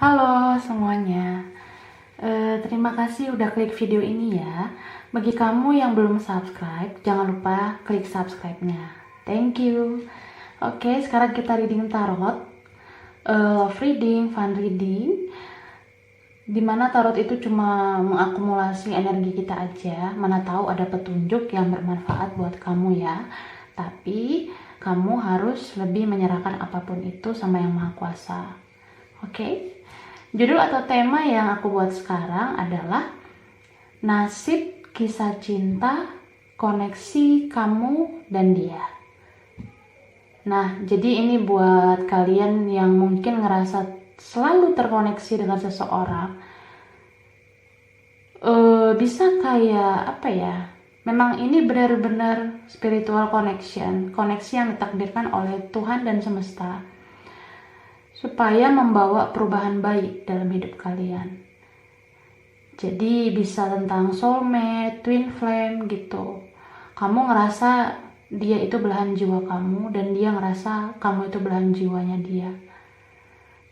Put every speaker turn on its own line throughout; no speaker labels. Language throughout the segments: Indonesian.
Halo semuanya. Terima kasih udah klik video ini ya. Bagi kamu yang belum subscribe, jangan lupa klik subscribe-nya. Thank you. Oke, sekarang kita reading tarot. Love reading, fun reading. Dimana tarot itu cuma mengakumulasi energi kita aja. Mana tahu ada petunjuk yang bermanfaat buat kamu ya. Tapi kamu harus lebih menyerahkan apapun itu sama Yang Maha Kuasa. Oke? Judul atau tema yang aku buat sekarang adalah nasib kisah cinta koneksi kamu dan dia. Nah, jadi ini buat kalian yang mungkin ngerasa selalu terkoneksi dengan seseorang. Bisa kayak apa ya? Memang ini benar-benar spiritual connection, koneksi yang ditakdirkan oleh Tuhan dan semesta, supaya membawa perubahan baik dalam hidup kalian. Jadi bisa tentang soulmate, twin flame gitu. Kamu ngerasa dia itu belahan jiwa kamu dan dia ngerasa kamu itu belahan jiwanya dia.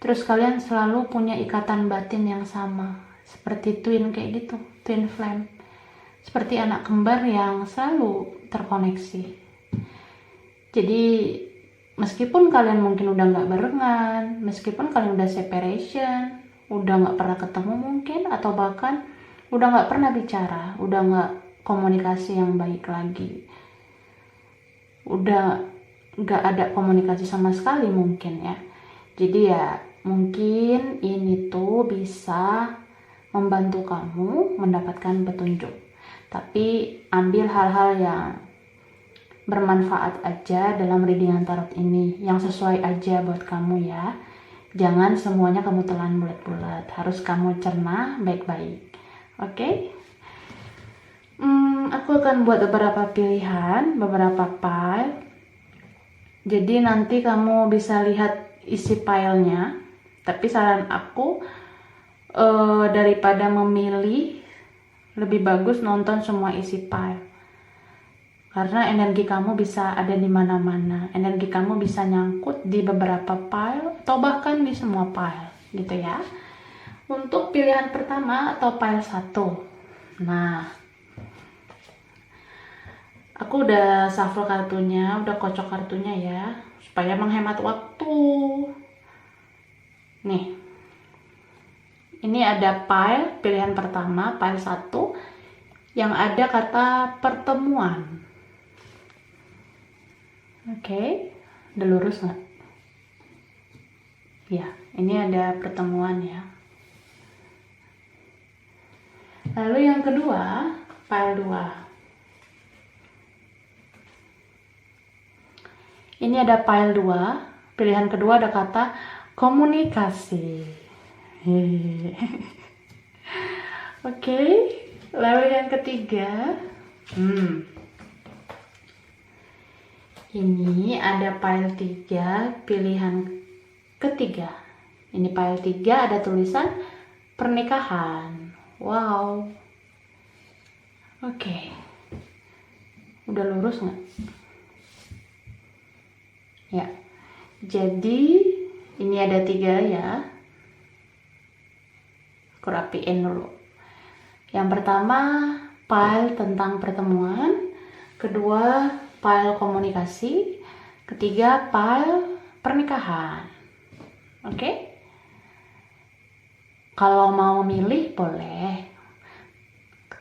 Terus kalian selalu punya ikatan batin yang sama, seperti twin kayak gitu, twin flame. Seperti anak kembar yang selalu terkoneksi. Jadi meskipun kalian mungkin udah nggak barengan, meskipun kalian udah separation, udah nggak pernah ketemu mungkin, atau bahkan udah nggak pernah bicara, udah nggak komunikasi yang baik lagi, udah nggak ada komunikasi sama sekali mungkin ya. Jadi ya mungkin ini tuh bisa membantu kamu mendapatkan petunjuk. Tapi ambil hal-hal yang bermanfaat aja dalam readingan tarot ini, yang sesuai aja buat kamu ya. Jangan semuanya kamu telan bulat-bulat, harus kamu cerna baik-baik. Oke? Aku akan buat beberapa pilihan, beberapa pile. Jadi nanti kamu bisa lihat isi pilenya. Tapi saran aku, daripada memilih, lebih bagus nonton semua isi pile. Karena energi kamu bisa ada di mana-mana. Energi kamu bisa nyangkut di beberapa pile atau bahkan di semua pile gitu ya. Untuk pilihan pertama atau pile 1. Nah, aku udah shuffle kartunya, udah kocok kartunya ya, supaya menghemat waktu. Nih. Ini ada pile pilihan pertama, pile 1 yang ada kata pertemuan. Oke, udah lurus nggak? Ya, ini ada pertemuan ya. Lalu yang kedua, pile 2. Ini ada pile 2, pilihan kedua ada kata komunikasi. Oke, lalu yang ketiga, ini ada pile 3, pilihan ketiga. Ini pile 3 ada tulisan pernikahan. Wow. Oke. Udah lurus nggak? Ya. Jadi ini ada 3 ya. Aku rapiin dulu. Yang pertama pile tentang pertemuan, kedua pile komunikasi, ketiga pile pernikahan. Oke? Kalau mau milih boleh,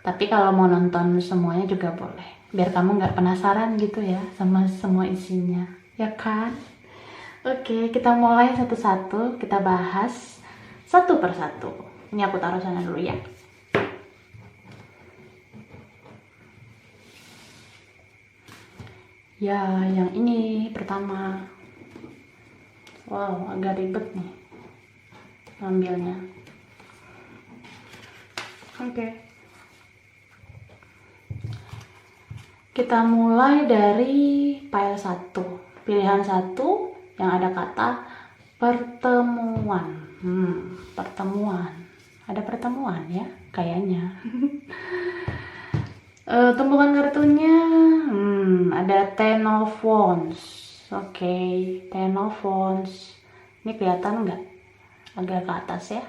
tapi kalau mau nonton semuanya juga boleh, biar kamu nggak penasaran gitu ya sama semua isinya, ya kan? Oke, kita mulai satu-satu, kita bahas satu persatu. Ini aku taruh sana dulu ya. Ya, yang ini pertama. Wow, agak ribet nih ngambilnya. Oke. Kita mulai dari pile 1. Pilihan 1 yang ada kata pertemuan. Pertemuan. Ada pertemuan ya, kayaknya. Tumpukan kartunya ada Ten of Wands. Oke, Ten of Wands. Ini kelihatan nggak? agak ke atas ya.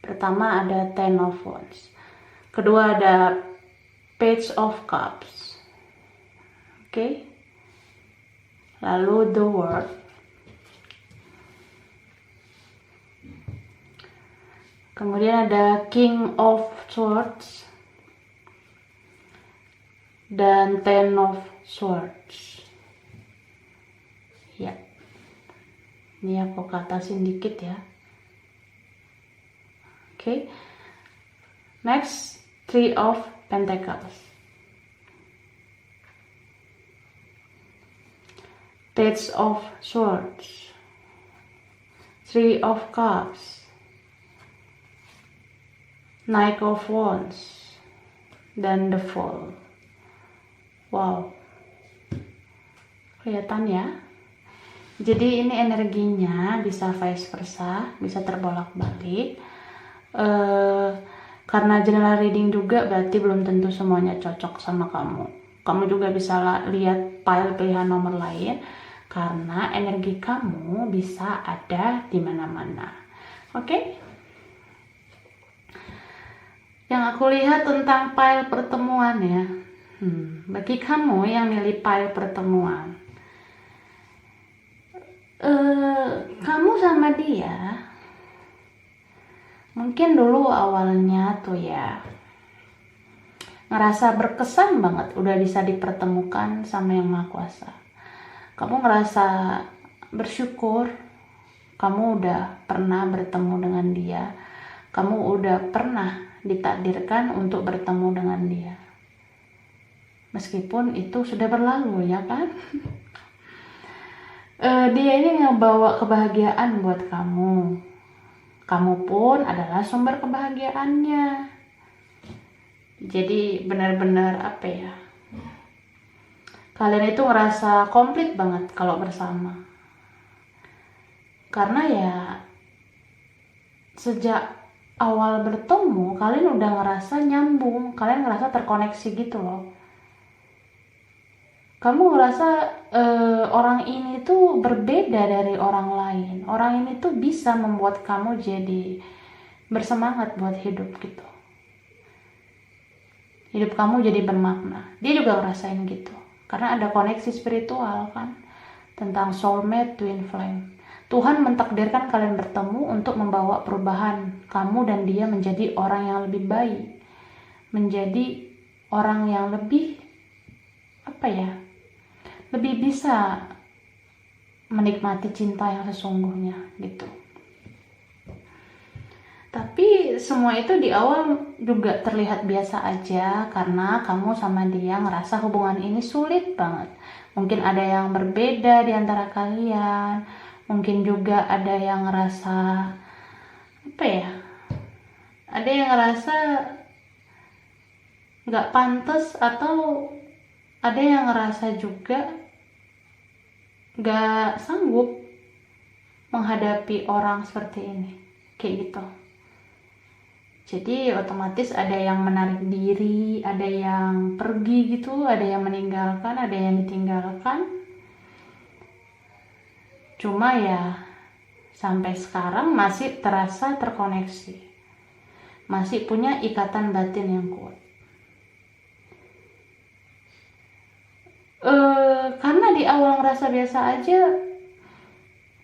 Pertama ada Ten of Wands, kedua ada Page of Cups, oke. Lalu The World, kemudian ada King of Swords dan Ten of Swords. Ya, ini aku ke atasin dikit ya. Oke. Next, Three of Pentacles, Page of Swords, Three of Cups, Knight of Wands, dan The Fool. Wow, kelihatan ya. Jadi ini energinya bisa vice versa, bisa terbolak-balik. Karena general reading juga berarti belum tentu semuanya cocok sama kamu. Kamu juga bisa lihat pile pilihan nomor lain, karena energi kamu bisa ada di mana-mana. Oke? Yang aku lihat tentang pile pertemuan ya. Bagi kamu yang milih pile pertemuan, kamu sama dia mungkin dulu awalnya tuh ya ngerasa berkesan banget udah bisa dipertemukan sama Yang Maha Kuasa. Kamu ngerasa bersyukur kamu udah pernah bertemu dengan dia, kamu udah pernah ditakdirkan untuk bertemu dengan dia, meskipun itu sudah berlalu ya kan. Dia ini ngebawa kebahagiaan buat kamu. Kamu pun adalah sumber kebahagiaannya. Jadi benar-benar apa ya, kalian itu ngerasa komplit banget kalau bersama. Karena ya sejak awal bertemu kalian udah ngerasa nyambung, kalian ngerasa terkoneksi gitu loh. Kamu ngerasa orang ini tuh berbeda dari orang lain. Orang ini tuh bisa membuat kamu jadi bersemangat buat hidup gitu. Hidup kamu jadi bermakna. Dia juga ngerasain gitu. Karena ada koneksi spiritual kan. Tentang soulmate, twin flame. Tuhan mentakdirkan kalian bertemu untuk membawa perubahan kamu dan dia menjadi orang yang lebih baik. Menjadi orang yang lebih lebih bisa menikmati cinta yang sesungguhnya gitu. Tapi semua itu di awal juga terlihat biasa aja karena kamu sama dia ngerasa hubungan ini sulit banget. Mungkin ada yang berbeda di antara kalian, mungkin juga ada yang ngerasa ada yang ngerasa nggak pantas, atau ada yang ngerasa juga gak sanggup menghadapi orang seperti ini, kayak gitu. Jadi otomatis ada yang menarik diri, ada yang pergi gitu, ada yang meninggalkan, ada yang ditinggalkan. Cuma ya sampai sekarang masih terasa terkoneksi, masih punya ikatan batin yang kuat. Karena di awal ngerasa biasa aja,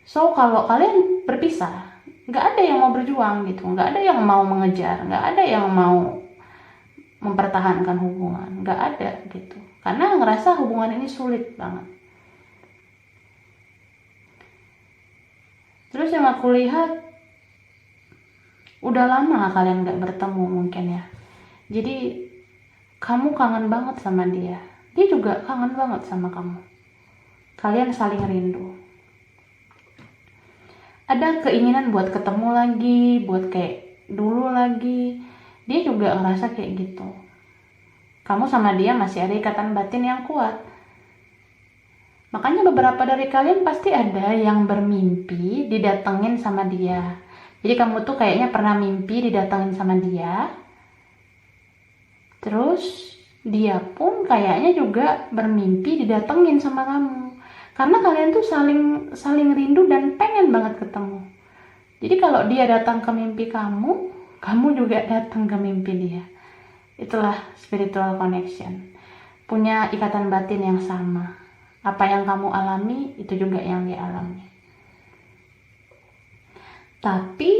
so kalau kalian berpisah, nggak ada yang mau berjuang gitu, nggak ada yang mau mengejar, nggak ada yang mau mempertahankan hubungan, nggak ada gitu, karena ngerasa hubungan ini sulit banget. Terus yang aku lihat, udah lama kalian nggak bertemu mungkin ya, jadi kamu kangen banget sama dia. Dia juga kangen banget sama kamu. Kalian saling rindu. Ada keinginan buat ketemu lagi, buat kayak dulu lagi. Dia juga ngerasa kayak gitu. Kamu sama dia masih ada ikatan batin yang kuat. Makanya beberapa dari kalian pasti ada yang bermimpi didatengin sama dia. Jadi kamu tuh kayaknya pernah mimpi didatengin sama dia. Terus dia pun kayaknya juga bermimpi didatengin sama kamu. Karena kalian tuh saling rindu dan pengen banget Jadi kalau dia datang ke mimpi kamu, kamu juga datang ke mimpi dia. Itulah spiritual connection. Punya ikatan batin yang sama. Apa yang kamu alami, itu juga yang dia alami. Tapi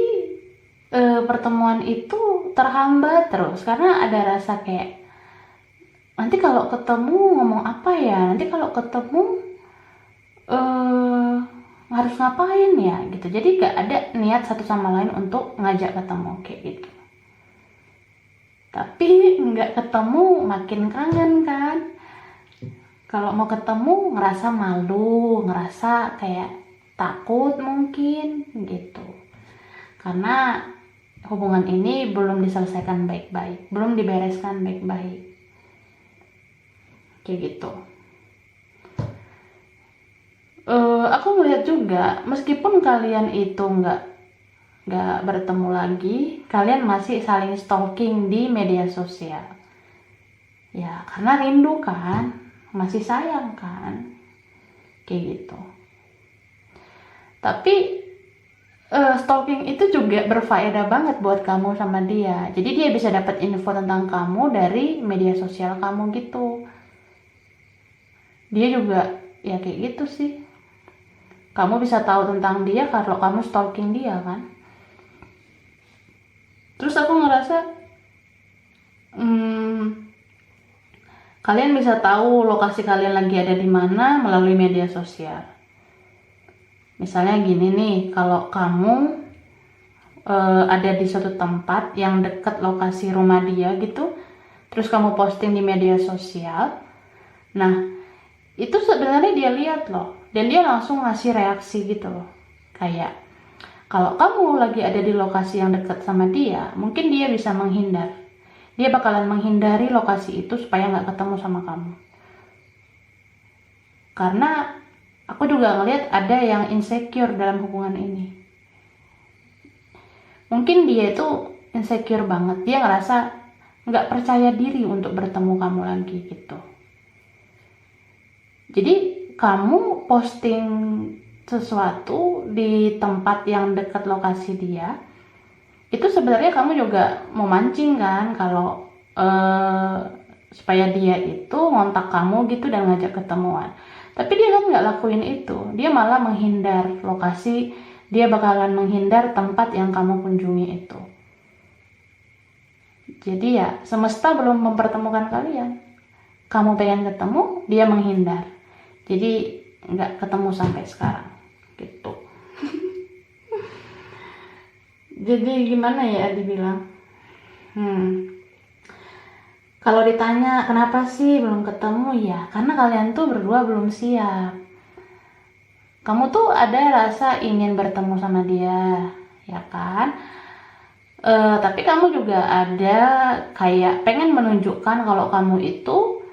pertemuan itu terhambat terus karena ada rasa kayak, nanti kalau ketemu ngomong apa ya, nanti kalau ketemu harus ngapain ya gitu. Jadi gak ada niat satu sama lain untuk ngajak ketemu kayak gitu. Tapi nggak ketemu makin kangen kan. Kalau mau ketemu ngerasa malu, ngerasa kayak takut mungkin gitu. Karena hubungan ini belum diselesaikan baik-baik, belum dibereskan baik-baik. Kayak gitu. Aku melihat juga, meskipun kalian itu nggak bertemu lagi, kalian masih saling stalking di media sosial. Ya, karena rindu kan, masih sayang kan, kayak gitu. Tapi stalking itu juga berfaedah banget buat kamu sama dia. Jadi dia bisa dapat info tentang kamu dari media sosial kamu gitu. Dia juga ya kayak gitu sih. Kamu bisa tahu tentang dia kalau kamu stalking dia kan. Terus aku ngerasa kalian bisa tahu lokasi kalian lagi ada di mana melalui media sosial. Misalnya gini nih, kalau kamu ada di suatu tempat yang dekat lokasi rumah dia gitu, terus kamu posting di media sosial, nah itu sebenarnya dia lihat loh, dan dia langsung ngasih reaksi gitu loh. Kayak kalau kamu lagi ada di lokasi yang dekat sama dia, mungkin dia bisa menghindar. Dia bakalan menghindari lokasi itu supaya nggak ketemu sama kamu. Karena aku juga ngelihat ada yang insecure dalam hubungan ini. Mungkin dia itu insecure banget. Dia ngerasa nggak percaya diri untuk bertemu kamu lagi gitu. Jadi kamu posting sesuatu di tempat yang dekat lokasi dia, itu sebenarnya kamu juga mau mancing kan, kalau supaya dia itu ngontak kamu gitu dan ngajak ketemuan. Tapi dia kan nggak lakuin itu, dia malah menghindar lokasi, dia bakalan menghindar tempat yang kamu kunjungi itu. Jadi ya semesta belum mempertemukan kalian. Kamu pengen ketemu, dia menghindar. Jadi nggak ketemu sampai sekarang gitu. Jadi gimana ya dibilang, kalau ditanya kenapa sih belum ketemu, ya karena kalian tuh berdua belum siap. Kamu tuh ada rasa ingin bertemu sama dia, ya kan? Tapi kamu juga ada kayak pengen menunjukkan kalau kamu itu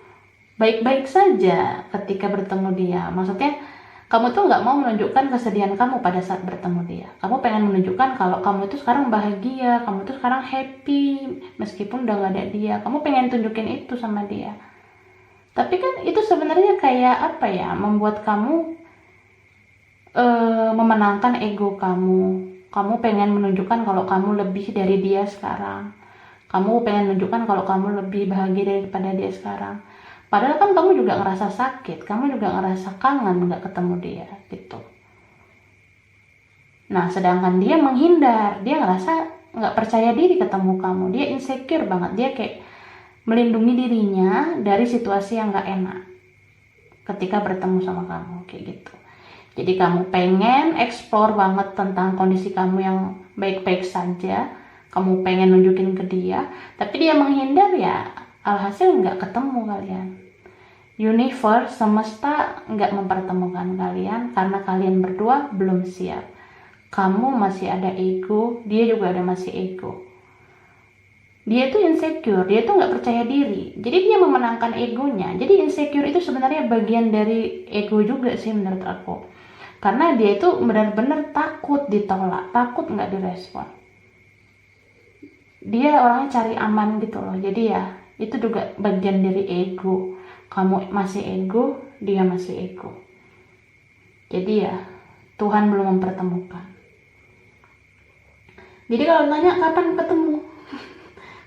baik-baik saja ketika bertemu dia. Maksudnya kamu tuh nggak mau menunjukkan kesedihan kamu pada saat bertemu dia. Kamu pengen menunjukkan kalau kamu itu sekarang bahagia, kamu tuh sekarang happy meskipun udah nggak ada dia. Kamu pengen tunjukin itu sama dia. Tapi kan itu sebenarnya kayak apa ya, membuat kamu memenangkan ego kamu. Kamu pengen menunjukkan kalau kamu lebih dari dia sekarang. Kamu pengen menunjukkan kalau kamu lebih bahagia daripada dia sekarang. Padahal kan kamu juga ngerasa sakit, kamu juga ngerasa kangen nggak ketemu dia gitu. Nah, sedangkan dia menghindar, dia ngerasa nggak percaya diri ketemu kamu, dia insecure banget, dia kayak melindungi dirinya dari situasi yang nggak enak ketika bertemu sama kamu kayak gitu. Jadi kamu pengen explore banget tentang kondisi kamu yang baik-baik saja, kamu pengen nunjukin ke dia, tapi dia menghindar, ya alhasil nggak ketemu kalian. Universe, semesta nggak mempertemukan kalian karena kalian berdua belum siap. Kamu masih ada ego, dia juga ada masih ego. Dia tuh insecure, dia tuh nggak percaya diri. Jadi dia memenangkan egonya. Jadi insecure itu sebenarnya bagian dari ego juga sih menurut aku. Karena dia itu benar-benar takut ditolak, takut nggak direspon. Dia orangnya cari aman gitu loh. Jadi ya itu juga bagian dari ego. Kamu masih ego, dia masih ego. Jadi ya Tuhan belum mempertemukan. Jadi kalau nanya kapan ketemu,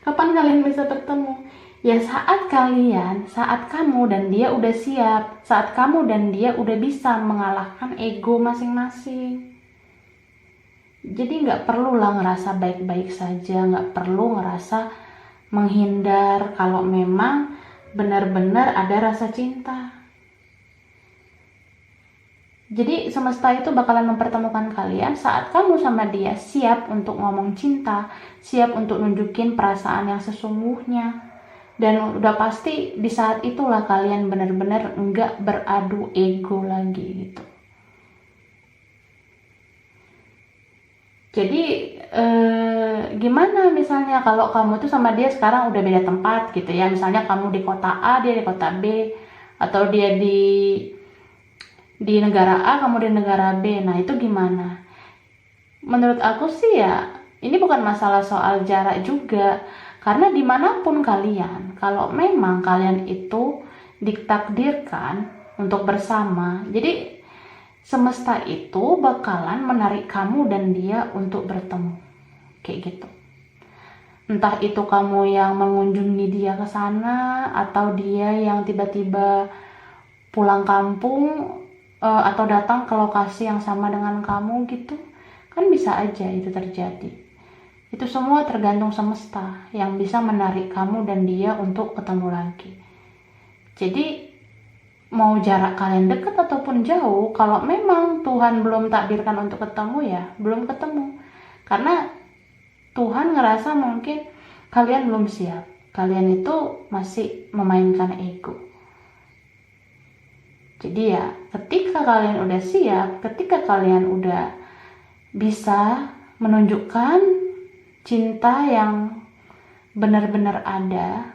kapan kalian bisa bertemu? Ya saat kamu dan dia udah siap, saat kamu dan dia udah bisa mengalahkan ego masing-masing. Jadi nggak perlu lah ngerasa baik-baik saja, nggak perlu ngerasa menghindar kalau memang benar-benar ada rasa cinta. Jadi semesta itu bakalan mempertemukan kalian saat kamu sama dia siap untuk ngomong cinta, siap untuk nunjukin perasaan yang sesungguhnya. Dan udah pasti di saat itulah kalian benar-benar enggak beradu ego lagi gitu. Jadi gimana misalnya kalau kamu tuh sama dia sekarang udah beda tempat gitu ya. Misalnya kamu di kota A, dia di kota B, atau dia di negara A, kamu di negara B. Nah, itu gimana? Menurut aku sih ya, ini bukan masalah soal jarak juga. Karena dimanapun kalian, kalau memang kalian itu ditakdirkan untuk bersama, jadi semesta itu bakalan menarik kamu dan dia untuk bertemu. Kayak gitu. Entah itu kamu yang mengunjungi dia ke sana, atau dia yang tiba-tiba pulang kampung, atau datang ke lokasi yang sama dengan kamu gitu, kan bisa aja itu terjadi. Itu semua tergantung semesta yang bisa menarik kamu dan dia untuk ketemu lagi. Jadi mau jarak kalian dekat ataupun jauh, kalau memang Tuhan belum takdirkan untuk ketemu ya belum ketemu. Karena Tuhan ngerasa mungkin kalian belum siap, kalian itu masih memainkan ego. Jadi ya ketika kalian udah siap, ketika kalian udah bisa menunjukkan cinta yang benar-benar ada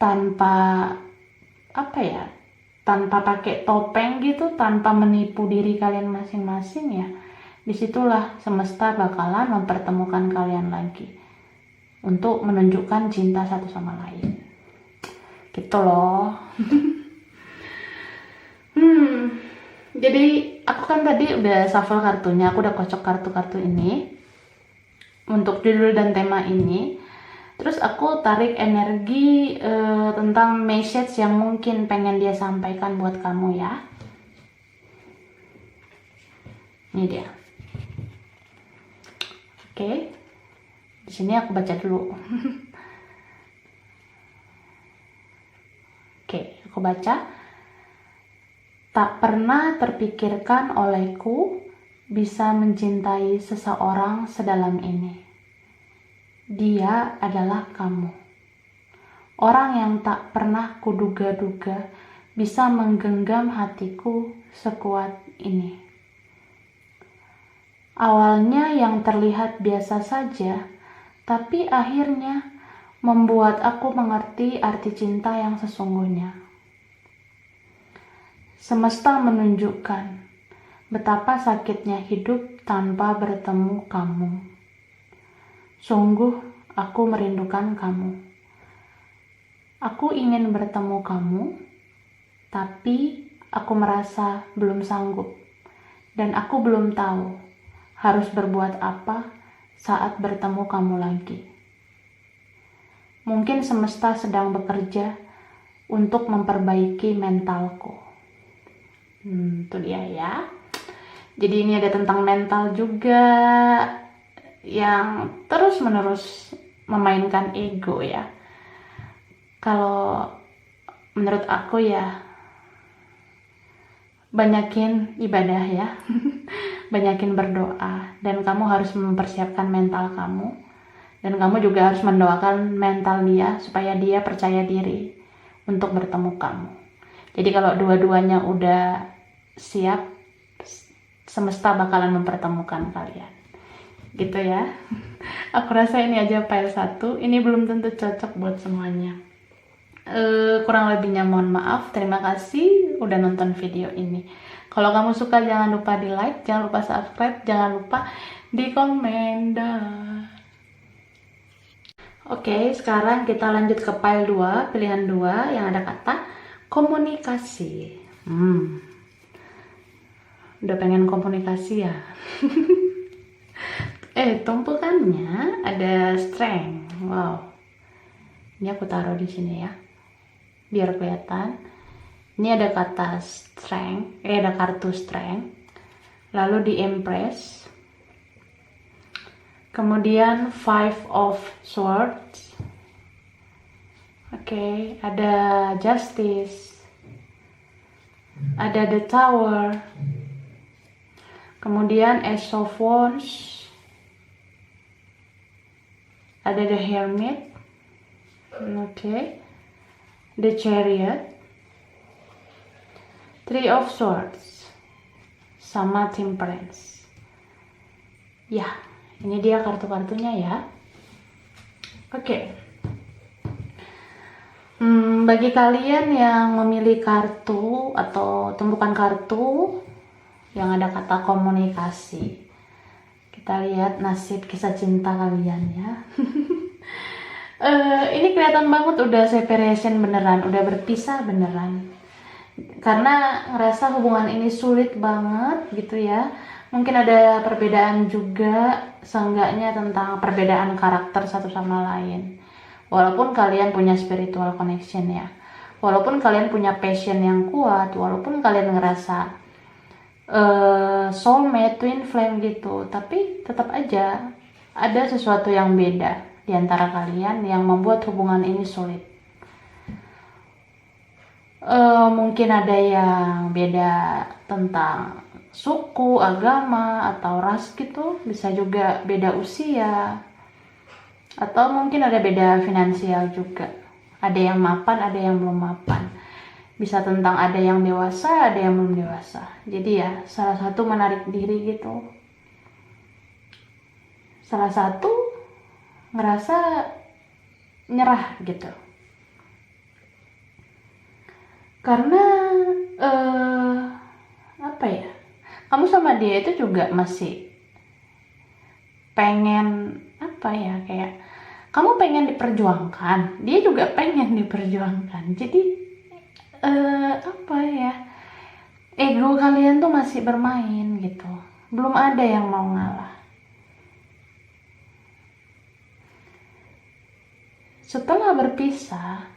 tanpa tanpa pakai topeng gitu, tanpa menipu diri kalian masing-masing ya, disitulah semesta bakalan mempertemukan kalian lagi untuk menunjukkan cinta satu sama lain gitu loh. Jadi aku kan tadi udah shuffle kartunya, aku udah kocok kartu-kartu ini untuk judul dan tema ini. Terus aku tarik energi tentang message yang mungkin pengen dia sampaikan buat kamu ya. Ini dia. Oke. Di sini aku baca dulu. Oke, aku baca. Tak pernah terpikirkan olehku bisa mencintai seseorang sedalam ini. Dia adalah kamu. Orang yang tak pernah kuduga-duga bisa menggenggam hatiku sekuat ini. Awalnya yang terlihat biasa saja, tapi akhirnya membuat aku mengerti arti cinta yang sesungguhnya. Semesta menunjukkan betapa sakitnya hidup tanpa bertemu kamu. Sungguh, aku merindukan kamu. Aku ingin bertemu kamu, tapi aku merasa belum sanggup, dan aku belum tahu harus berbuat apa saat bertemu kamu lagi. Mungkin semesta sedang bekerja untuk memperbaiki mentalku. Itu dia ya. Jadi ini ada tentang mental juga yang terus-menerus memainkan ego ya. Kalau menurut aku ya, banyakin ibadah ya. Banyakin berdoa, dan kamu harus mempersiapkan mental kamu, dan kamu juga harus mendoakan mental dia supaya dia percaya diri untuk bertemu kamu. Jadi kalau dua-duanya udah siap, semesta bakalan mempertemukan kalian gitu ya. Aku rasa ini aja file 1, ini belum tentu cocok buat semuanya. Kurang lebihnya mohon maaf. Terima kasih udah nonton video ini. Kalau kamu suka jangan lupa di like, jangan lupa subscribe, jangan lupa di komen. Oke, sekarang kita lanjut ke file 2, pilihan 2 yang ada kata komunikasi. Udah pengen komunikasi ya. Tumpukannya ada strength. Wow. Ini aku taruh di sini ya, biar kelihatan. Ini ada kata strength, ada kartu strength. Lalu di impress. Kemudian five of swords. Oke, ada justice. Ada the tower. Kemudian ace of wands. Ada the hermit. Oke. The chariot. Three of swords. Sama temperance. Ya, ini dia kartu-kartunya ya. Oke. Bagi kalian yang memilih kartu atau tumpukan kartu yang ada kata komunikasi, kita lihat nasib kisah cinta kalian ya. Ini kelihatan banget udah separation beneran, udah berpisah beneran. Karena ngerasa hubungan ini sulit banget gitu ya. Mungkin ada perbedaan juga, seenggaknya tentang perbedaan karakter satu sama lain. Walaupun kalian punya spiritual connection ya, walaupun kalian punya passion yang kuat, walaupun kalian ngerasa soulmate, twin flame gitu, tapi tetap aja ada sesuatu yang beda di antara kalian yang membuat hubungan ini sulit. Mungkin ada yang beda tentang suku, agama, atau ras gitu, bisa juga beda usia, atau mungkin ada beda finansial juga. Ada yang mapan, ada yang belum mapan. Bisa tentang ada yang dewasa, ada yang belum dewasa. Jadi ya, salah satu menarik diri gitu. Salah satu ngerasa nyerah gitu. Karena, apa ya, kamu sama dia itu juga masih pengen, apa ya, kayak kamu pengen diperjuangkan, dia juga pengen diperjuangkan. Jadi, apa ya, ego kalian tuh masih bermain gitu, belum ada yang mau ngalah. Setelah berpisah,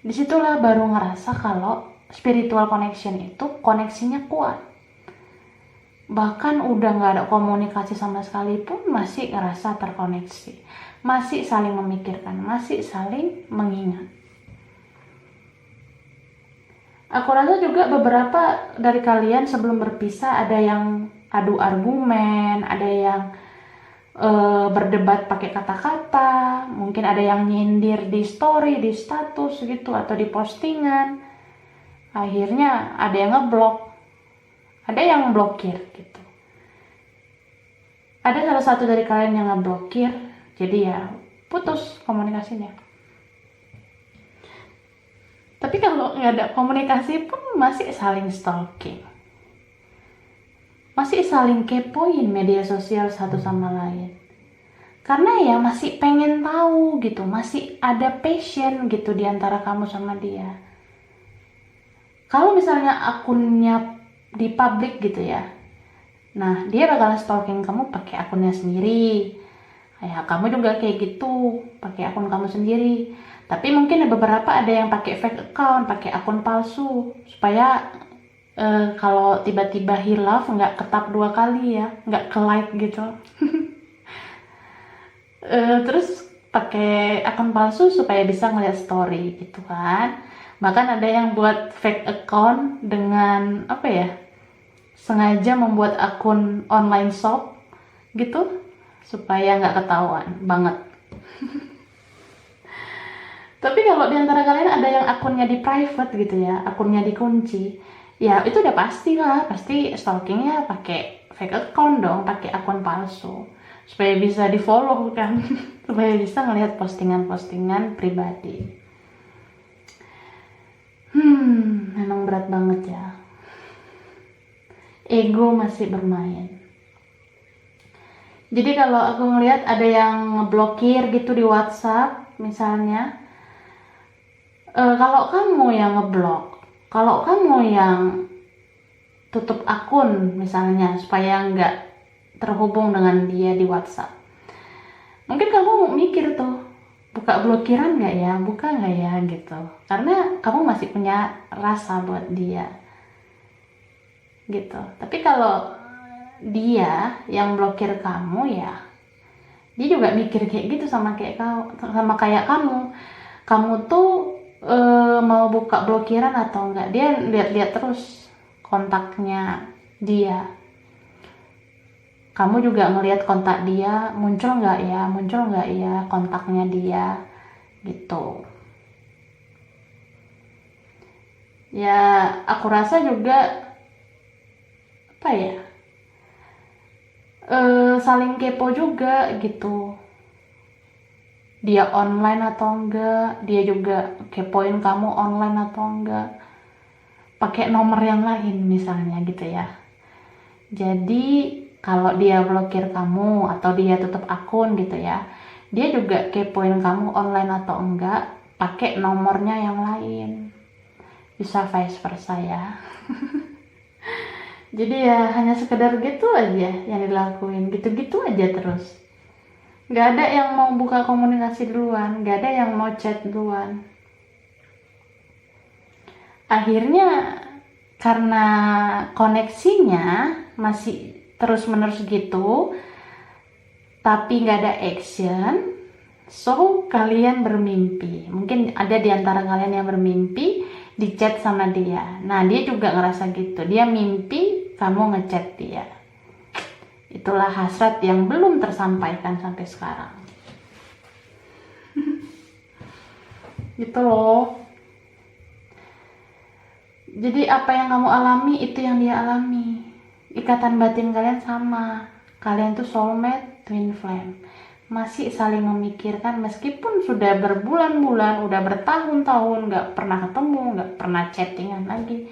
disitulah baru ngerasa kalau spiritual connection itu koneksinya kuat. Bahkan udah gak ada komunikasi sama sekali pun masih ngerasa terkoneksi, masih saling memikirkan, masih saling mengingat. Aku rasa juga beberapa dari kalian sebelum berpisah ada yang adu argumen, ada yang berdebat pakai kata-kata, mungkin ada yang nyindir di story, di status gitu, atau di postingan. Akhirnya ada yang ngeblok, ada yang blokir gitu. Ada salah satu dari kalian yang ngeblokir, jadi ya putus komunikasinya. Tapi kalau nggak ada komunikasi pun masih saling stalking, masih saling kepoin media sosial satu sama lain. Karena ya masih pengen tahu gitu, masih ada passion gitu di antara kamu sama dia. Kalau misalnya akunnya di public gitu ya, nah dia bakalan stalking kamu pakai akunnya sendiri. Ya kamu juga kayak gitu, pakai akun kamu sendiri. Tapi mungkin beberapa ada yang pakai fake account, pakai akun palsu, supaya kalau tiba-tiba hilaf nggak ketap 2 kali ya, nggak ke like gitu. Terus pakai akun palsu supaya bisa ngeliat story gitu kan. Bahkan ada yang buat fake account dengan apa ya, sengaja membuat akun online shop gitu supaya nggak ketahuan banget. Tapi kalau di antara kalian ada yang akunnya di private gitu ya, akunnya dikunci, ya itu udah pastilah, pasti stalkingnya pakai fake account dong, pakai akun palsu, supaya bisa di follow kan, supaya bisa ngelihat postingan-postingan pribadi. Memang berat banget ya. Ego masih bermain. Jadi kalau aku ngelihat ada yang ngeblokir gitu di WhatsApp misalnya, kalau kamu yang ngeblok, kalau kamu yang tutup akun misalnya supaya nggak terhubung dengan dia di WhatsApp. Mungkin kamu mikir tuh, buka blokiran nggak ya, buka nggak ya gitu, karena kamu masih punya rasa buat dia gitu. Tapi kalau dia yang blokir kamu, ya dia juga mikir kayak gitu sama kayak kamu tuh mau buka blokiran atau enggak. Dia lihat-lihat terus kontaknya dia, kamu juga ngelihat kontak dia, muncul nggak ya kontaknya dia gitu. Ya aku rasa juga apa ya, saling kepo juga gitu, dia online atau enggak, dia juga kepoin kamu online atau enggak, pakai nomor yang lain misalnya gitu ya. Jadi kalau dia blokir kamu atau dia tutup akun gitu ya, dia juga kepoin kamu online atau enggak pakai nomornya yang lain. Bisa vice versa ya. Jadi ya hanya sekedar gitu aja yang dilakuin, gitu-gitu aja terus. Gak ada yang mau buka komunikasi duluan, gak ada yang mau chat duluan. Akhirnya karena koneksinya masih terus-menerus gitu, tapi nggak ada action, so kalian bermimpi. Mungkin ada di antara kalian yang bermimpi di chat sama dia. Nah, dia juga ngerasa gitu. Dia mimpi kamu ngechat dia. Itulah hasrat yang belum tersampaikan sampai sekarang. Gitu loh. Jadi apa yang kamu alami itu yang dia alami. Ikatan batin kalian sama. Kalian tuh soulmate, twin flame. Masih saling memikirkan meskipun sudah berbulan-bulan, udah bertahun-tahun gak pernah ketemu, gak pernah chattingan lagi,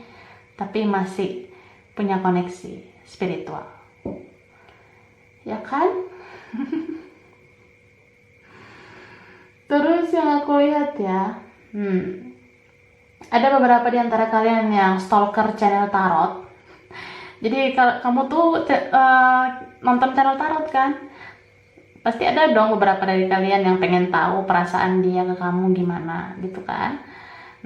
tapi masih punya koneksi spiritual. Ya kan? Terus yang aku lihat ya, ada beberapa di antara kalian yang stalker channel tarot. Jadi kalau kamu tuh nonton channel tarot kan, pasti ada dong beberapa dari kalian yang pengen tahu perasaan dia ke kamu gimana gitu kan.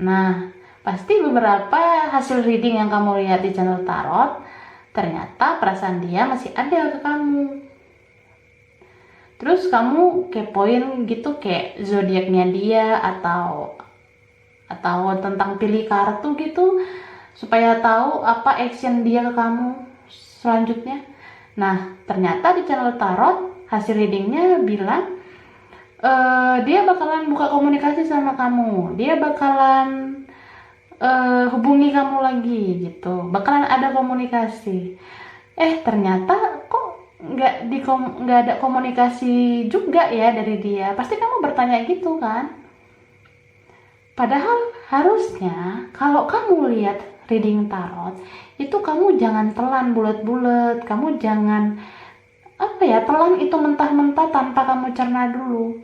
Nah, pasti beberapa hasil reading yang kamu lihat di channel tarot, ternyata perasaan dia masih ada ke kamu. Terus kamu kepoin gitu kayak zodiaknya dia atau tentang pilih kartu gitu, supaya tahu apa action dia ke kamu selanjutnya. Nah, ternyata di channel tarot hasil readingnya bilang dia bakalan buka komunikasi sama kamu, dia bakalan hubungi kamu lagi gitu, bakalan ada komunikasi. Ternyata kok nggak ada komunikasi juga ya dari dia. Pasti kamu bertanya gitu kan. Padahal harusnya kalau kamu lihat reading tarot itu kamu jangan telan bulat-bulat, kamu jangan telan itu mentah-mentah tanpa kamu cerna dulu.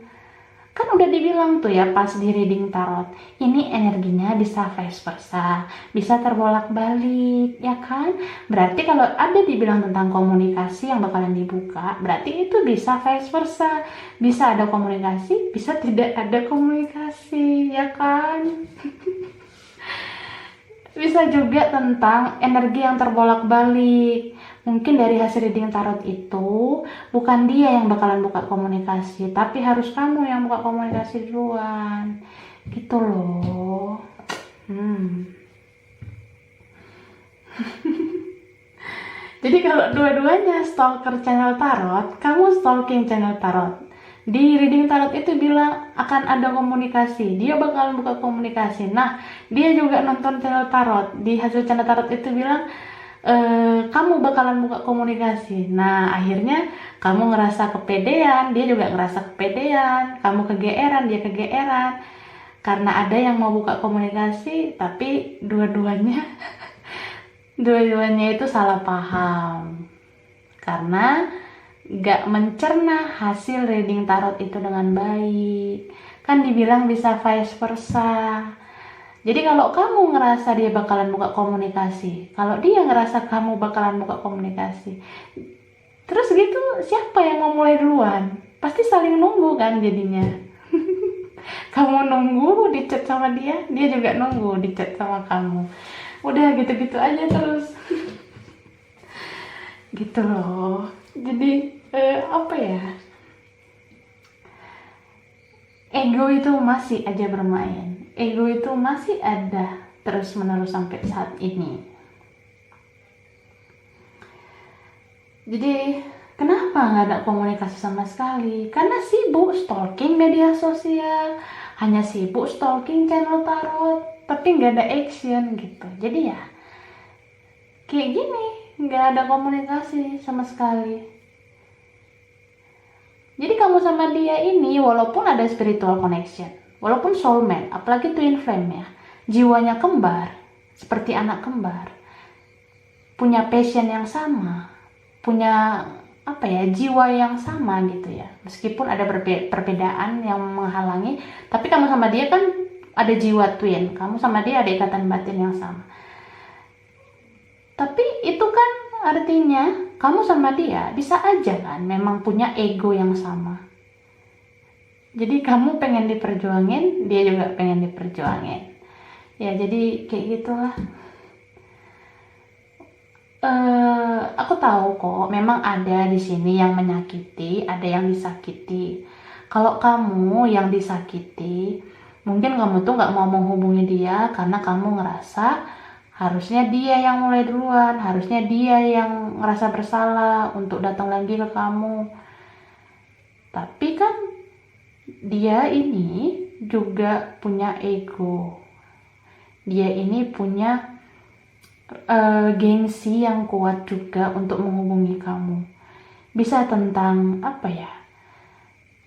Kan udah dibilang tuh ya pas di reading tarot, ini energinya bisa vice versa, bisa terbolak-balik, ya kan? Berarti kalau ada dibilang tentang komunikasi yang bakalan dibuka, berarti itu bisa vice versa, bisa ada komunikasi, bisa tidak ada komunikasi, ya kan? Bisa juga tentang energi yang terbolak-balik. Mungkin dari hasil reading tarot itu bukan dia yang bakalan buka komunikasi, tapi harus kamu yang buka komunikasi duluan. Gitu loh. Jadi kalau dua-duanya stalker channel tarot, kamu stalking channel tarot. Di reading tarot itu bilang akan ada komunikasi, dia bakalan buka komunikasi. Nah, dia juga nonton channel tarot. Di hasil channel tarot itu bilang kamu bakalan buka komunikasi. Nah, akhirnya kamu ngerasa kepedean, dia juga ngerasa kepedean, kamu kegeeran, dia kegeeran. Karena ada yang mau buka komunikasi, tapi dua-duanya itu salah paham. Karena gak mencerna hasil reading tarot itu dengan baik. Kan dibilang bisa vice versa. Jadi kalau kamu ngerasa dia bakalan buka komunikasi, kalau dia ngerasa kamu bakalan buka komunikasi, Terus gitu, siapa yang mau mulai duluan? Pasti saling nunggu kan jadinya. Kamu nunggu di chat sama dia juga nunggu di chat sama kamu. Udah gitu-gitu aja terus. Gitu loh. Jadi apa ya? Ego itu masih aja bermain. Ego itu masih ada terus menerus sampai saat ini. Jadi kenapa nggak ada komunikasi sama sekali? Karena sibuk stalking media sosial, hanya sibuk stalking channel tarot, tapi nggak ada action gitu. Jadi ya kayak gini, nggak ada komunikasi sama sekali. Jadi kamu sama dia ini walaupun ada spiritual connection, walaupun soulmate, apalagi twin flame ya, jiwanya kembar, seperti anak kembar, punya passion yang sama, punya apa ya, jiwa yang sama gitu ya. Meskipun ada perbedaan yang menghalangi, tapi kamu sama dia kan ada jiwa twin, kamu sama dia ada ikatan batin yang sama. Tapi itu kan artinya kamu sama dia bisa aja kan memang punya ego yang sama. Jadi kamu pengen diperjuangin, dia juga pengen diperjuangin. Ya jadi kayak gitulah. Aku tahu kok memang ada di sini yang menyakiti, ada yang disakiti. Kalau kamu yang disakiti, mungkin kamu tuh nggak mau menghubungi dia karena kamu ngerasa harusnya dia yang mulai duluan, harusnya dia yang ngerasa bersalah untuk datang lagi ke kamu. Tapi kan dia ini juga punya ego. Dia ini punya gengsi yang kuat juga untuk menghubungi kamu. Bisa tentang apa ya?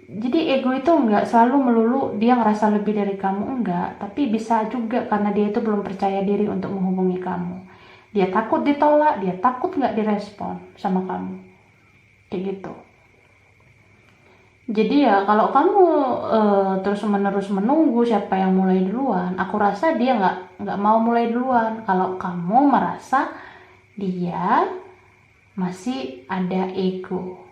Jadi ego itu enggak selalu melulu dia ngerasa lebih dari kamu, enggak. Tapi bisa juga karena dia itu belum percaya diri untuk menghubungi kamu. Dia takut ditolak, dia takut nggak direspon sama kamu. Kayak gitu. Jadi ya kalau kamu terus menerus menunggu siapa yang mulai duluan, aku rasa dia nggak mau mulai duluan. Kalau kamu merasa dia masih ada ego.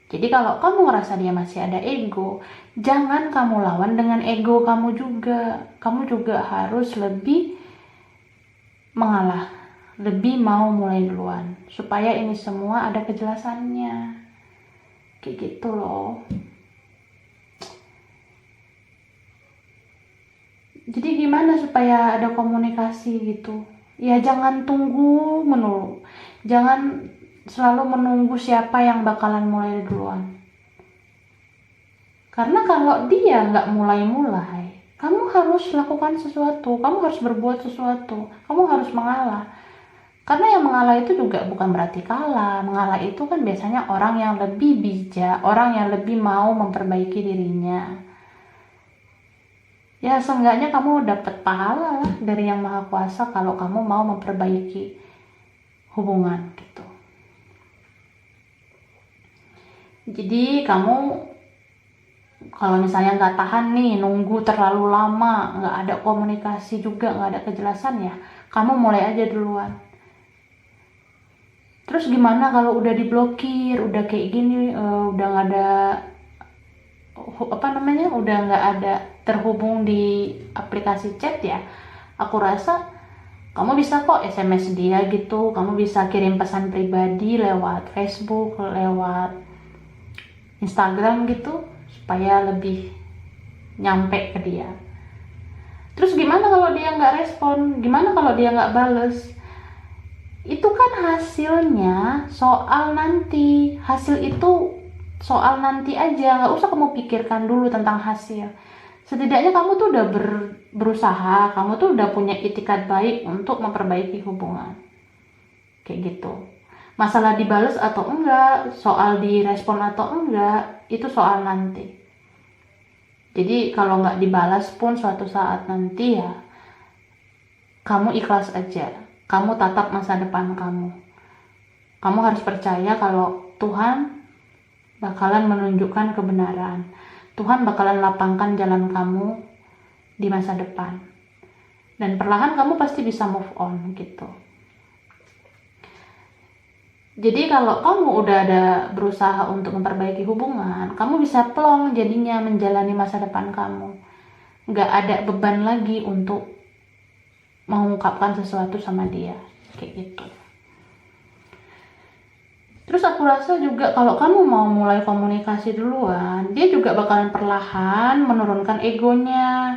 Jadi kalau kamu ngerasa dia masih ada ego, jangan kamu lawan dengan ego kamu juga. Kamu juga harus lebih mengalah, lebih mau mulai duluan. Supaya ini semua ada kejelasannya. Kayak gitu loh. Jadi gimana supaya ada komunikasi gitu? Ya jangan tunggu melulu. Jangan selalu menunggu siapa yang bakalan mulai duluan. Karena kalau dia nggak mulai-mulai, kamu harus lakukan sesuatu, kamu harus berbuat sesuatu, kamu harus mengalah. Karena yang mengalah itu juga bukan berarti kalah. Mengalah itu kan biasanya orang yang lebih bijak, orang yang lebih mau memperbaiki dirinya. Ya seenggaknya kamu dapat pahala lah dari Yang Maha Kuasa kalau kamu mau memperbaiki hubungan gitu. Jadi kamu kalau misalnya nggak tahan nih nunggu terlalu lama, nggak ada komunikasi juga, nggak ada kejelasan ya, kamu mulai aja duluan. Terus gimana kalau udah diblokir, udah kayak gini, udah nggak ada udah nggak ada terhubung di aplikasi chat ya? Aku rasa kamu bisa kok SMS dia gitu, kamu bisa kirim pesan pribadi lewat Facebook, lewat Instagram gitu, supaya lebih nyampe ke dia. Terus gimana kalau dia nggak respon? Gimana kalau dia nggak bales? Itu kan hasilnya soal nanti. Hasil itu soal nanti aja, nggak usah kamu pikirkan dulu tentang hasil. Setidaknya kamu tuh udah berusaha, kamu tuh udah punya itikat baik untuk memperbaiki hubungan. Kayak gitu. Masalah dibales atau enggak, soal direspon atau enggak, itu soal nanti. Jadi kalau nggak dibalas pun suatu saat nanti ya, kamu ikhlas aja. Kamu tatap masa depan kamu. Kamu harus percaya kalau Tuhan bakalan menunjukkan kebenaran. Tuhan bakalan lapangkan jalan kamu di masa depan. Dan perlahan kamu pasti bisa move on gitu. Jadi kalau kamu udah ada berusaha untuk memperbaiki hubungan, kamu bisa plong jadinya menjalani masa depan kamu. Nggak ada beban lagi untuk mengungkapkan sesuatu sama dia, kayak gitu. Terus aku rasa juga kalau kamu mau mulai komunikasi duluan, dia juga bakalan perlahan menurunkan egonya.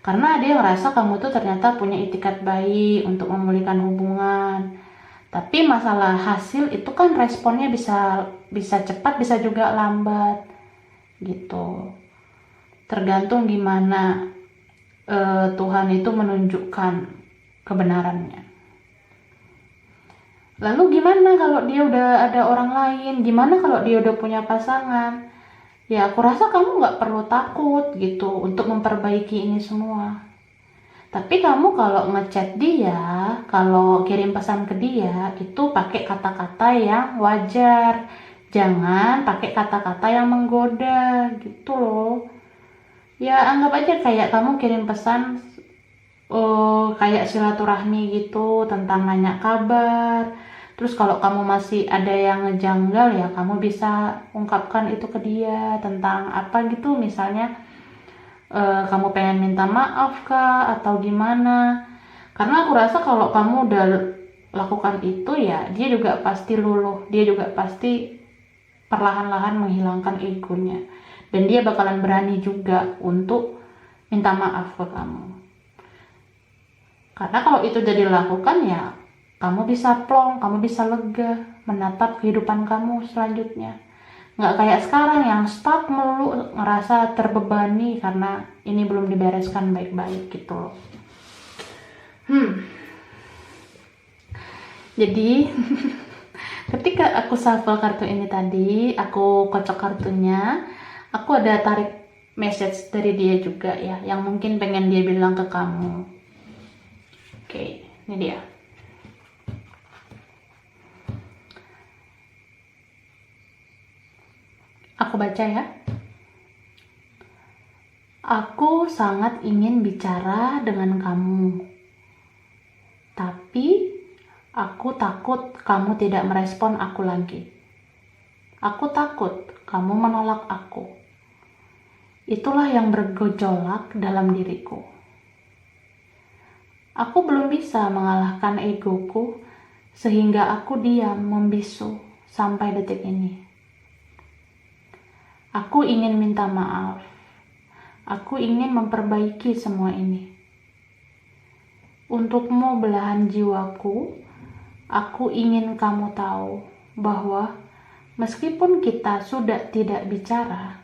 Karena dia ngerasa kamu tuh ternyata punya itikat baik untuk memulihkan hubungan. Tapi masalah hasil itu kan responnya bisa cepat, bisa juga lambat. Gitu. Tergantung gimana Tuhan itu menunjukkan kebenarannya. Lalu gimana kalau dia udah ada orang lain? Gimana kalau dia udah punya pasangan? Ya aku rasa kamu nggak perlu takut gitu untuk memperbaiki ini semua. Tapi kamu kalau ngechat dia, kalau kirim pesan ke dia, itu pakai kata-kata yang wajar. Jangan pakai kata-kata yang menggoda gitu loh. Ya anggap aja kayak kamu kirim pesan kayak silaturahmi gitu tentang nanya kabar. Terus kalau kamu masih ada yang ngejanggal ya kamu bisa ungkapkan itu ke dia tentang apa gitu, misalnya kamu pengen minta maaf kah atau gimana. Karena aku rasa kalau kamu udah lakukan itu ya dia juga pasti luluh, dia juga pasti perlahan-lahan menghilangkan egonya dan dia bakalan berani juga untuk minta maaf ke kamu. Karena kalau itu udah dilakukan ya kamu bisa plong, kamu bisa lega menatap kehidupan kamu selanjutnya. Nggak kayak sekarang yang stuck melulu, ngerasa terbebani karena ini belum dibereskan baik-baik gitu loh. Jadi ketika aku shuffle kartu ini tadi, aku kocok kartunya, aku ada tarik message dari dia juga ya, yang mungkin pengen dia bilang ke kamu. Oke, ini dia. Aku baca ya. Aku sangat ingin bicara dengan kamu. Tapi aku takut kamu tidak merespon aku lagi. Aku takut kamu menolak aku. Itulah yang bergejolak dalam diriku. Aku belum bisa mengalahkan egoku sehingga aku diam membisu sampai detik ini. Aku ingin minta maaf. Aku ingin memperbaiki semua ini. Untukmu belahan jiwaku, aku ingin kamu tahu bahwa meskipun kita sudah tidak bicara,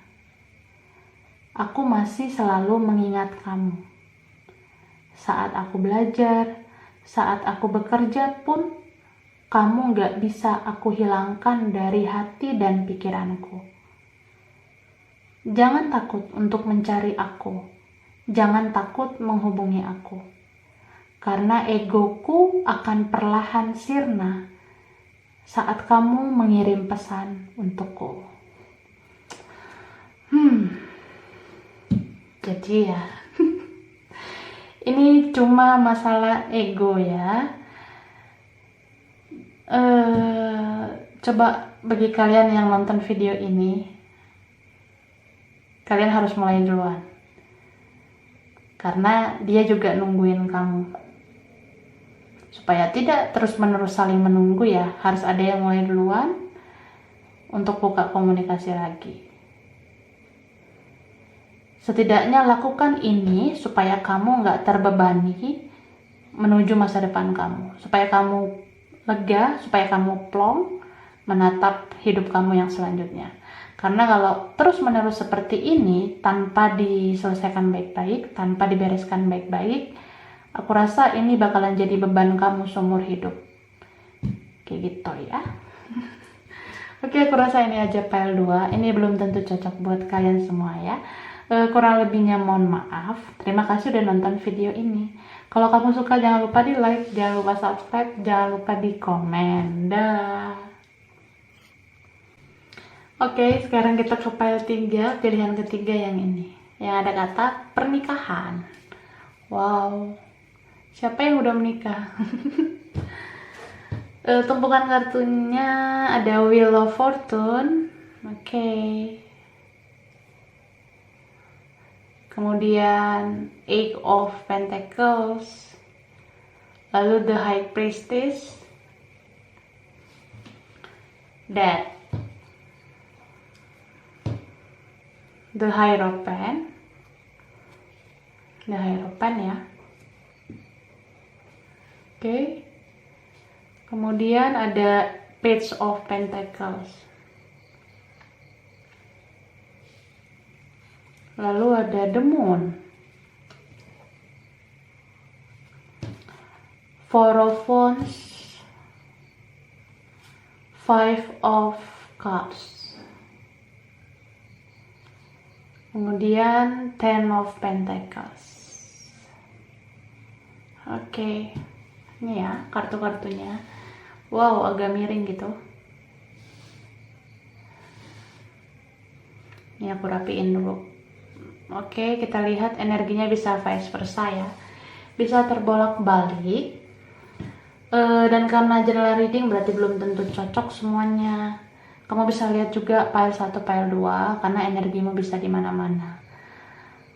aku masih selalu mengingat kamu. Saat aku belajar, saat aku bekerja pun, kamu gak bisa aku hilangkan dari hati dan pikiranku. Jangan takut untuk mencari aku. Jangan takut menghubungi aku. Karena egoku akan perlahan sirna saat kamu mengirim pesan untukku. Jadi ya, ini cuma masalah ego ya. Coba bagi kalian yang nonton video ini, kalian harus mulai duluan. Karena dia juga nungguin kamu. Supaya tidak terus-menerus saling menunggu ya, harus ada yang mulai duluan untuk buka komunikasi lagi. Setidaknya lakukan ini supaya kamu nggak terbebani menuju masa depan kamu. Supaya kamu lega, supaya kamu plong menatap hidup kamu yang selanjutnya. Karena kalau terus-menerus seperti ini tanpa diselesaikan baik-baik, tanpa dibereskan baik-baik, aku rasa ini bakalan jadi beban kamu seumur hidup. Kayak gitu ya. Oke, aku rasa ini aja file 2. Ini belum tentu cocok buat kalian semua ya. Kurang lebihnya mohon maaf. Terima kasih udah nonton video ini. Kalau kamu suka jangan lupa di like, jangan lupa subscribe, jangan lupa di komen. Dah. Oke, sekarang kita ke file 3, pilihan ketiga yang ini. Yang ada kata pernikahan. Wow, siapa yang udah menikah? Tumpukan kartunya ada Wheel of Fortune, oke. Kemudian Eight of Pentacles, lalu The High Priestess, Death, The Hierophant ya. Oke. Kemudian ada Page of Pentacles. Lalu ada The Moon, Four of Wands, Five of Cups. Kemudian Ten of Pentacles. Oke. Ini ya kartu-kartunya. Wow, agak miring gitu. Ini aku rapiin dulu. Oke, kita lihat energinya bisa vice versa ya. Bisa terbolak-balik. Dan karena general reading berarti belum tentu cocok semuanya. Kamu bisa lihat juga pile 1, pile 2 karena energimu bisa di mana-mana.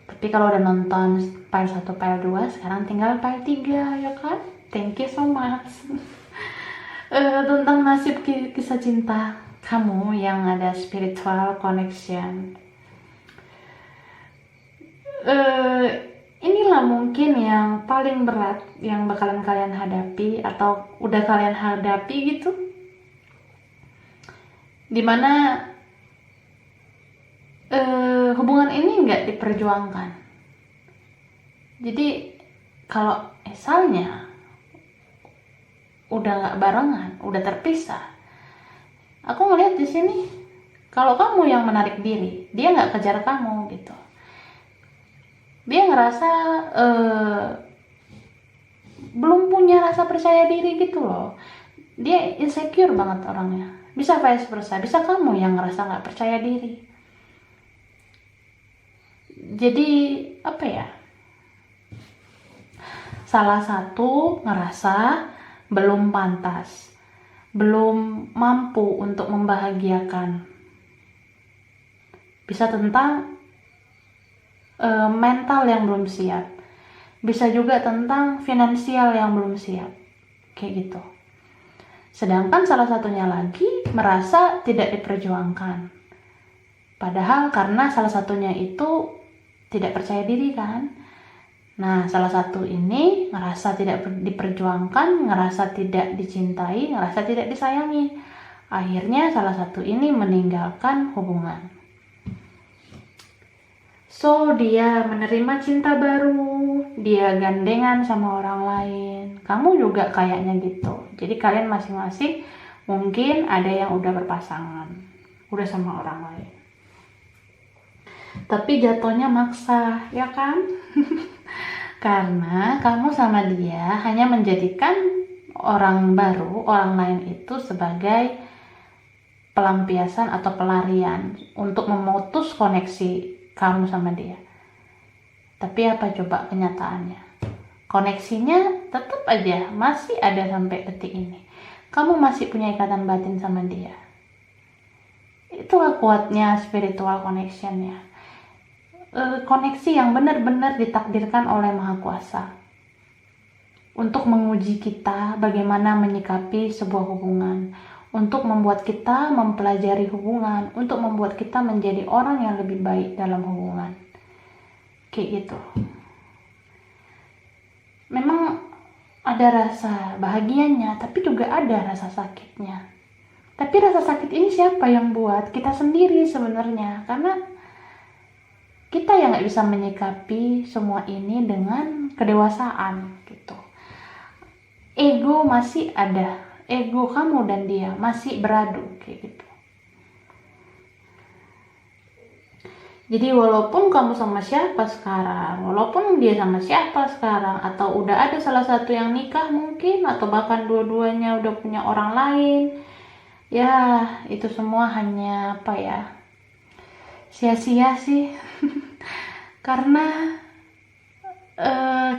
Tapi kalau udah nonton pile 1, pile 2, sekarang tinggal pile 3 ya kan? Thank you so much. Tentang nasib kisah cinta kamu yang ada spiritual connection. Inilah mungkin yang paling berat yang bakalan kalian hadapi atau udah kalian hadapi gitu, dimana hubungan ini nggak diperjuangkan. Jadi kalau misalnya udah nggak barengan, udah terpisah, aku ngeliat di sini kalau kamu yang menarik diri, dia nggak kejar kamu gitu. Dia ngerasa belum punya rasa percaya diri gitu loh. Dia insecure banget orangnya. Bisa vice versa, bisa kamu yang ngerasa nggak percaya diri. Jadi apa ya? Salah satu ngerasa belum pantas, belum mampu untuk membahagiakan. Bisa tentang mental yang belum siap, bisa juga tentang finansial yang belum siap, kayak gitu. Sedangkan salah satunya lagi merasa tidak diperjuangkan, padahal karena salah satunya itu tidak percaya diri kan. Nah, salah satu ini ngerasa tidak diperjuangkan, ngerasa tidak dicintai, ngerasa tidak disayangi. Akhirnya salah satu ini meninggalkan hubungan. So, dia menerima cinta baru, dia gandengan sama orang lain. Kamu juga kayaknya gitu. Jadi kalian masing-masing mungkin ada yang udah berpasangan, udah sama orang lain. Tapi jatuhnya maksa, ya kan? Karena kamu sama dia hanya menjadikan orang baru, orang lain itu sebagai pelampiasan atau pelarian untuk memutus koneksi kamu sama dia. Tapi apa coba kenyataannya? Koneksinya tetap aja masih ada sampai detik ini. Kamu masih punya ikatan batin sama dia. Itulah kuatnya spiritual connection-nya. Koneksi yang benar-benar ditakdirkan oleh Maha Kuasa untuk menguji kita bagaimana menyikapi sebuah hubungan, untuk membuat kita mempelajari hubungan, untuk membuat kita menjadi orang yang lebih baik dalam hubungan. Kayak gitu. Memang ada rasa bahagianya, tapi juga ada rasa sakitnya. Tapi rasa sakit ini siapa yang buat? Kita sendiri sebenarnya, karena kita yang gak bisa menyikapi semua ini dengan kedewasaan gitu. Ego masih ada, ego kamu dan dia masih beradu kayak gitu. Jadi walaupun kamu sama siapa sekarang, walaupun dia sama siapa sekarang, atau udah ada salah satu yang nikah mungkin, atau bahkan dua-duanya udah punya orang lain, ya itu semua hanya apa ya, sia-sia sih. Karena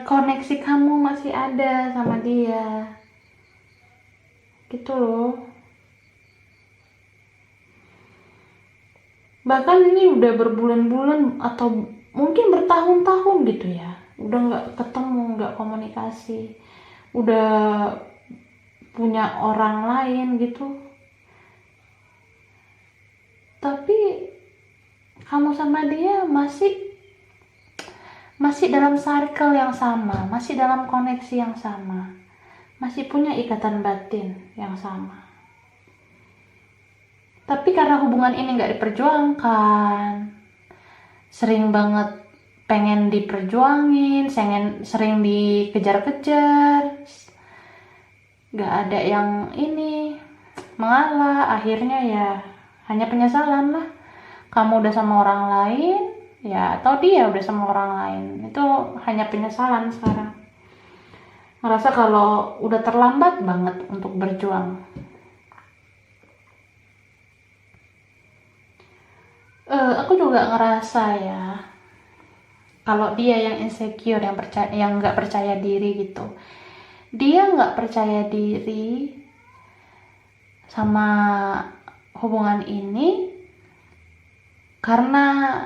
koneksi kamu masih ada sama dia. gitu loh. Bahkan ini udah berbulan-bulan atau mungkin bertahun-tahun gitu ya, udah nggak ketemu, nggak komunikasi, udah punya orang lain gitu, tapi kamu sama dia masih dalam circle yang sama, masih dalam koneksi yang sama, masih punya ikatan batin yang sama. Tapi karena hubungan ini nggak diperjuangkan, sering banget pengen diperjuangin, sering dikejar-kejar, nggak ada yang ini mengalah, akhirnya ya hanya penyesalan lah. Kamu udah sama orang lain ya, atau dia udah sama orang lain, itu hanya penyesalan sekarang. Ngerasa kalau udah terlambat banget untuk berjuang. Aku juga ngerasa ya, kalau dia yang insecure, yang nggak percaya diri gitu, dia nggak percaya diri sama hubungan ini karena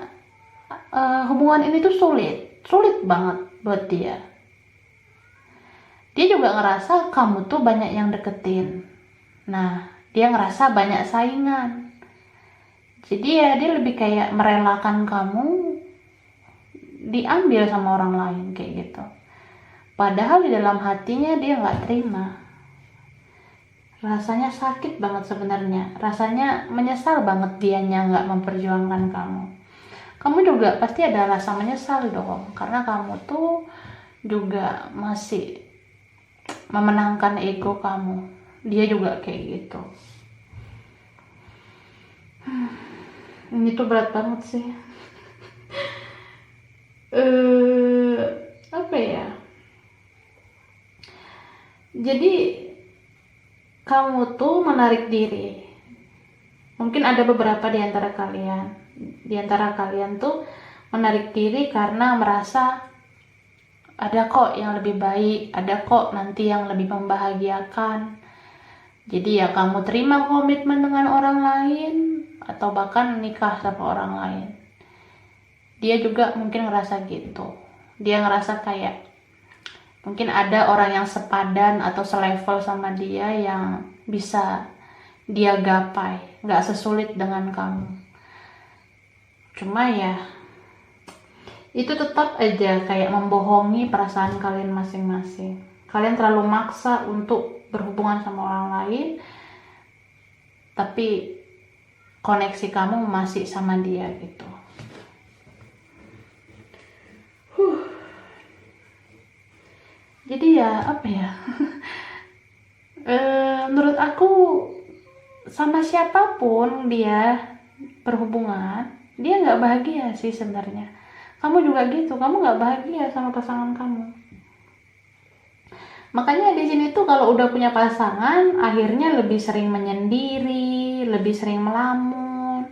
hubungan ini tuh sulit banget buat dia. Dia juga ngerasa kamu tuh banyak yang deketin. Nah, dia ngerasa banyak saingan. Jadi ya dia lebih kayak merelakan kamu diambil sama orang lain kayak gitu. Padahal di dalam hatinya dia nggak terima. Rasanya sakit banget sebenarnya. Rasanya menyesal banget dianya nggak memperjuangkan kamu. Kamu juga pasti ada rasa menyesal dong. Karena kamu tuh juga masih memenangkan ego kamu. Dia juga kayak gitu. Ini tuh berat banget sih. Apa ya? Jadi kamu tuh menarik diri. Mungkin ada beberapa di antara kalian tuh menarik diri karena merasa ada kok yang lebih baik, ada kok nanti yang lebih membahagiakan. Jadi ya kamu terima komitmen dengan orang lain atau bahkan nikah sama orang lain. Dia juga mungkin ngerasa gitu. Dia ngerasa kayak mungkin ada orang yang sepadan atau selevel sama dia yang bisa dia gapai, nggak sesulit dengan kamu. Cuma ya itu tetap aja kayak membohongi perasaan kalian masing-masing. Kalian terlalu maksa untuk berhubungan sama orang lain, tapi koneksi kamu masih sama dia gitu. Jadi ya apa ya? Menurut aku sama siapapun dia berhubungan, dia nggak bahagia sih sebenarnya. Kamu juga gitu, kamu nggak bahagia sama pasangan kamu. Makanya di sini tuh kalau udah punya pasangan, akhirnya lebih sering menyendiri, lebih sering melamun.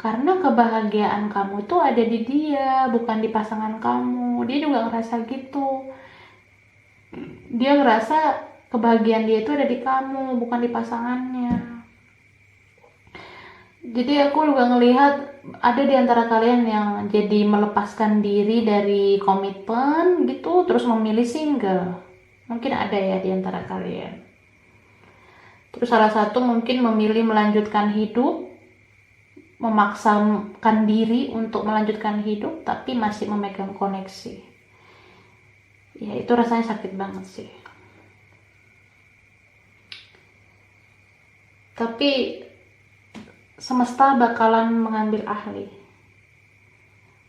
Karena kebahagiaan kamu tuh ada di dia, bukan di pasangan kamu. Dia juga ngerasa gitu. Dia ngerasa kebahagiaan dia itu ada di kamu, bukan di pasangannya. Jadi aku juga ngelihat ada di antara kalian yang jadi melepaskan diri dari komitmen gitu, terus memilih single. Mungkin ada ya di antara kalian. Terus salah satu mungkin memilih melanjutkan hidup, memaksakan diri untuk melanjutkan hidup, tapi masih memegang koneksi. Ya itu rasanya sakit banget sih. Tapi semesta bakalan mengambil alih.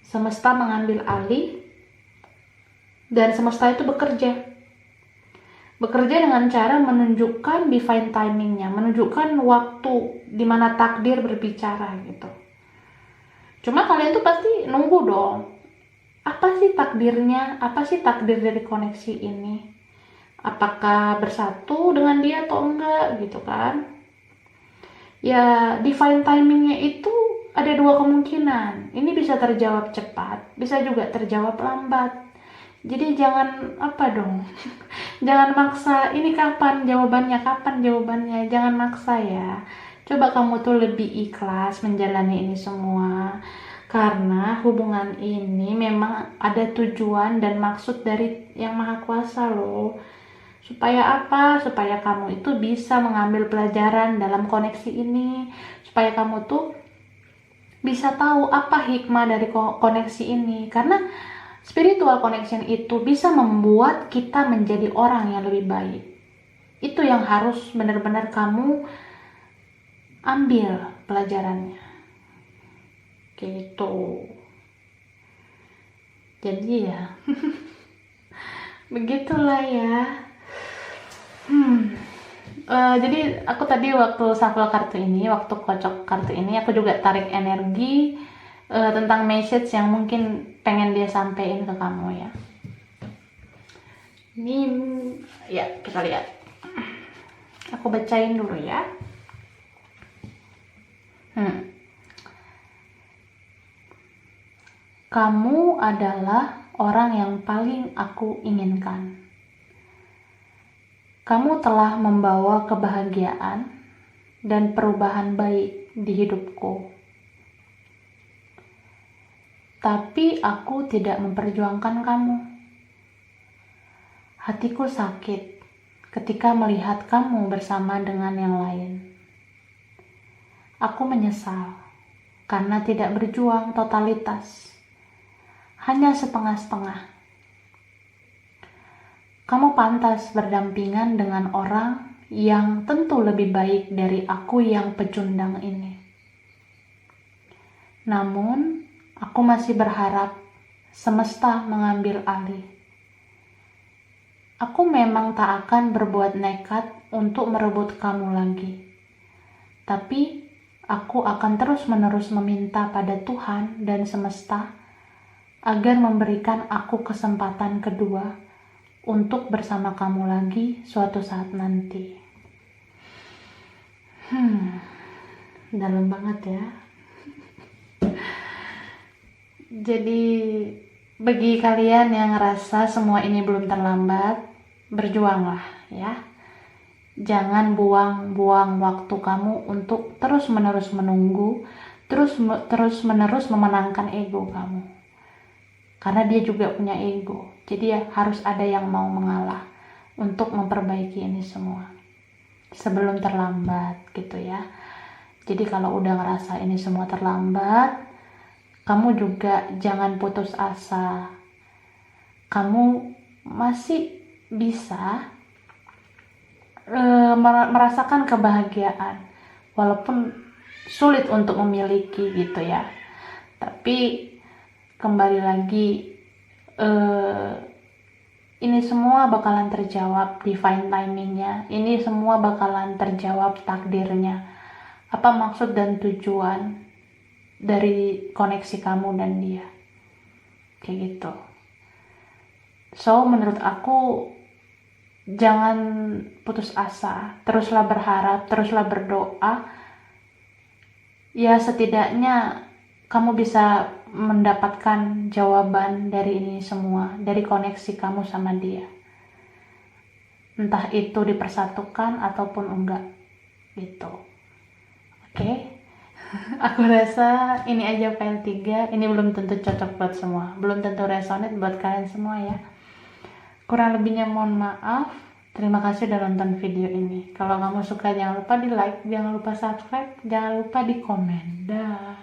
Semesta mengambil alih dan semesta itu bekerja dengan cara menunjukkan divine timingnya, menunjukkan waktu dimana takdir berbicara gitu. Cuma kalian tuh pasti nunggu dong, apa sih takdirnya, apa sih takdir dari koneksi ini, apakah bersatu dengan dia atau enggak gitu kan. Ya divine timingnya itu ada dua kemungkinan, ini bisa terjawab cepat, bisa juga terjawab lambat. Jadi jangan apa dong, jangan maksa ini kapan jawabannya, jangan maksa ya. Coba kamu tuh lebih ikhlas menjalani ini semua, karena hubungan ini memang ada tujuan dan maksud dari Yang Maha Kuasa loh. Supaya apa? Supaya kamu itu bisa mengambil pelajaran dalam koneksi ini, supaya kamu tuh bisa tahu apa hikmah dari koneksi ini. Karena spiritual connection itu bisa membuat kita menjadi orang yang lebih baik. Itu yang harus benar-benar kamu ambil pelajarannya. Gitu. Jadi ya, begitulah ya. Jadi aku tadi waktu shuffle kartu ini, waktu kocok kartu ini, aku juga tarik energi tentang message yang mungkin pengen dia sampaikan ke kamu ya. Ini ya, kita lihat. Aku bacain dulu ya. Kamu adalah orang yang paling aku inginkan. Kamu telah membawa kebahagiaan dan perubahan baik di hidupku. Tapi aku tidak memperjuangkan kamu. Hatiku sakit ketika melihat kamu bersama dengan yang lain. Aku menyesal karena tidak berjuang totalitas, hanya setengah-setengah. Kamu pantas berdampingan dengan orang yang tentu lebih baik dari aku yang pecundang ini. Namun, aku masih berharap semesta mengambil alih. Aku memang tak akan berbuat nekat untuk merebut kamu lagi. Tapi, aku akan terus-menerus meminta pada Tuhan dan semesta agar memberikan aku kesempatan kedua untuk bersama kamu lagi suatu saat nanti. Dalam banget ya. Jadi bagi kalian yang ngerasa semua ini belum terlambat, berjuanglah ya. Jangan buang-buang waktu kamu untuk terus-menerus menunggu, terus-menerus memenangkan ego kamu. Karena dia juga punya ego. Jadi ya harus ada yang mau mengalah untuk memperbaiki ini semua sebelum terlambat gitu ya. Jadi kalau udah ngerasa ini semua terlambat, kamu juga jangan putus asa. Kamu masih bisa merasakan kebahagiaan walaupun sulit untuk memiliki gitu ya. Tapi kembali lagi, ini semua bakalan terjawab divine timingnya. Ini semua bakalan terjawab takdirnya. Apa maksud dan tujuan dari koneksi kamu dan dia, kayak gitu. So menurut aku, jangan putus asa, teruslah berharap, teruslah berdoa. Ya setidaknya kamu bisa mendapatkan jawaban dari ini semua, dari koneksi kamu sama dia. Entah itu dipersatukan ataupun enggak, gitu. Oke. Aku rasa ini aja file 3, ini belum tentu cocok buat semua, belum tentu resonate buat kalian semua ya. Kurang lebihnya mohon maaf. Terima kasih udah nonton video ini. Kalau kamu suka jangan lupa di like, jangan lupa subscribe, jangan lupa di komen. Dah.